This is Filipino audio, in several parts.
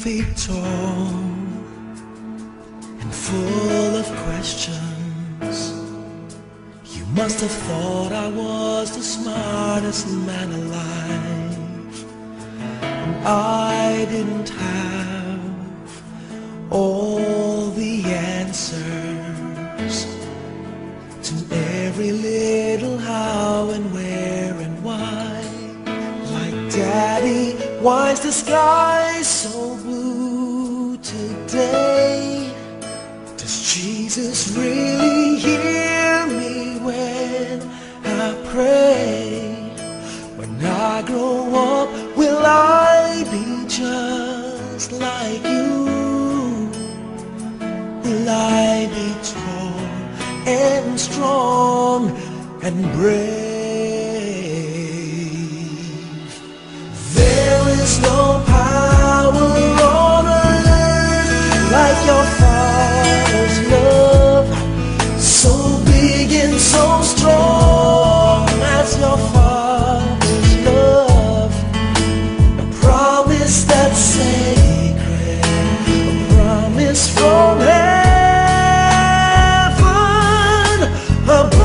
feet tall and full of questions. You must have thought I was the smartest man alive, and I didn't have all the answers to every little how and where and why. Like Daddy, why is the sky so blue today? Does Jesus really hear me when I pray? When I grow up, will I be just like you? Will I be tall and strong and brave? There is no power on earth like your Father's love, so big and so strong as your Father's love. A promise that's sacred, a promise from heaven above.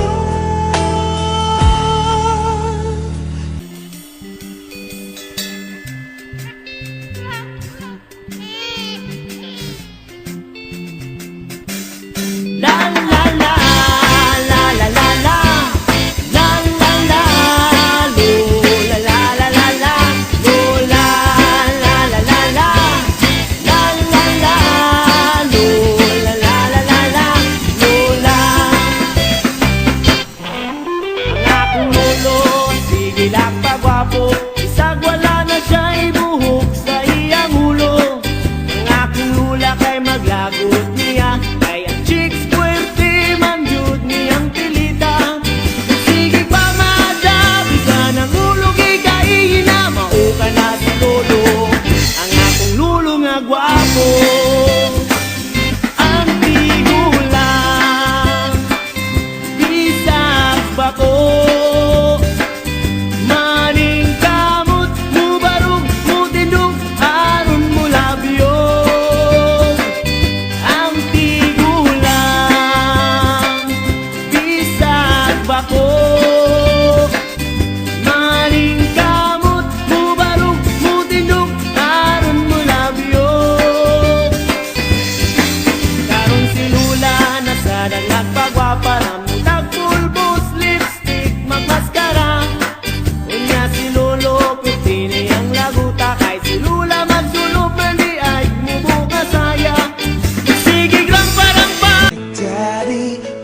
Isang wala na siya'y buhok sa iyang ulo. Ang aking lula kay maglagot niya, kay ang chicks puwerte man yun niyang pilita. Sige pa madabi ka ng ulo, kikain na mauka na sa lolo. Ang akong lulo nga gwapo, ang tigulang, bisag bako.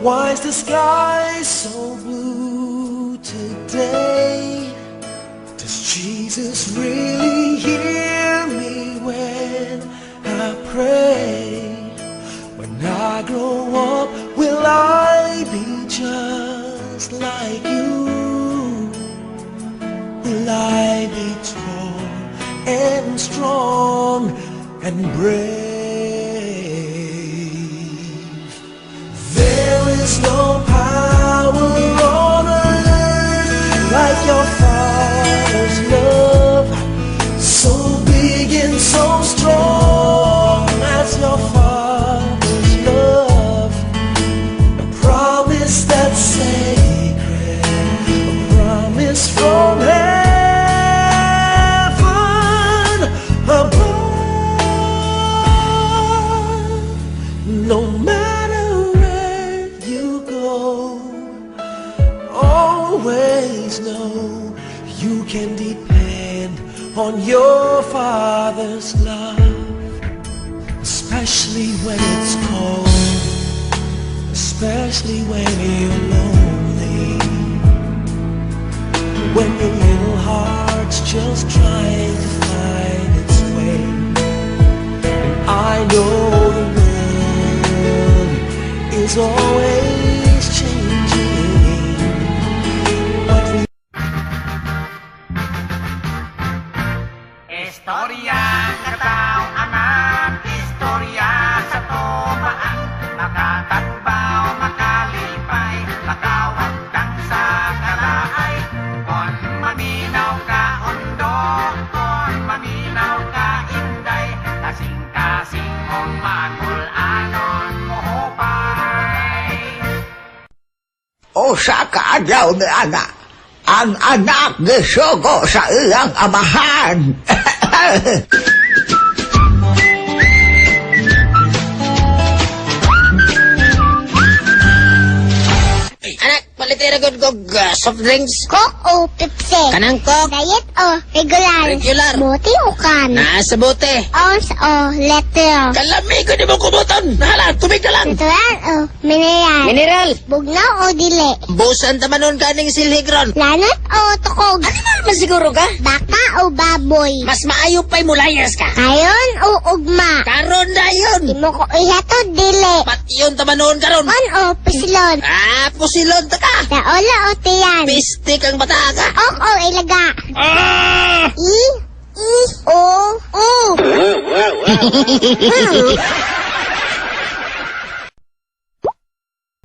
Why is the sky so blue today? Does Jesus really hear me when I pray? When I grow up, will I be just like you? Will I be tall and strong and brave? There is no power on earth like your Father's love, so big and so strong as your Father's love. A promise that's sacred, a promise from heaven above. No matter always know you can depend on your Father's love, especially when it's cold, especially when you're lonely, when your little heart's just trying to find its way. And I know the world is always changing. Istorya sa tao-anan, istorya sa tobaan, makatatbaw, makalipay, makawagtang sa kalaay. Kon maminaw ka ondo, kon maminaw ka inday, kasing adlaw ni ana. Ang anak gisugo sa iyang amahan. Anak, palitira gud kog soft drinks. Coke o Pepsi? Kanang Coke. Diet o regular? Regular. Buti o kan? Naa sa bote. Ounce o letter? Kalami ko di mo kumuton. Nahala, tubig na lang. Natural o mineral? Mineral. Bugnaw o dili? Busan tamanon kaning silhigron. Lanot o tukog? Masiguro ka? Baka o baboy? Mas maayo pa'y mulayas ka. Kayon o ugma? Karon dayon. Imo ko ihatod dili? Pati yun tamanon karon. On o pisilon? Ah, pusilon ta ka. Daola o tiyan? Pistik ang bata ka. Ok o ilaga? I o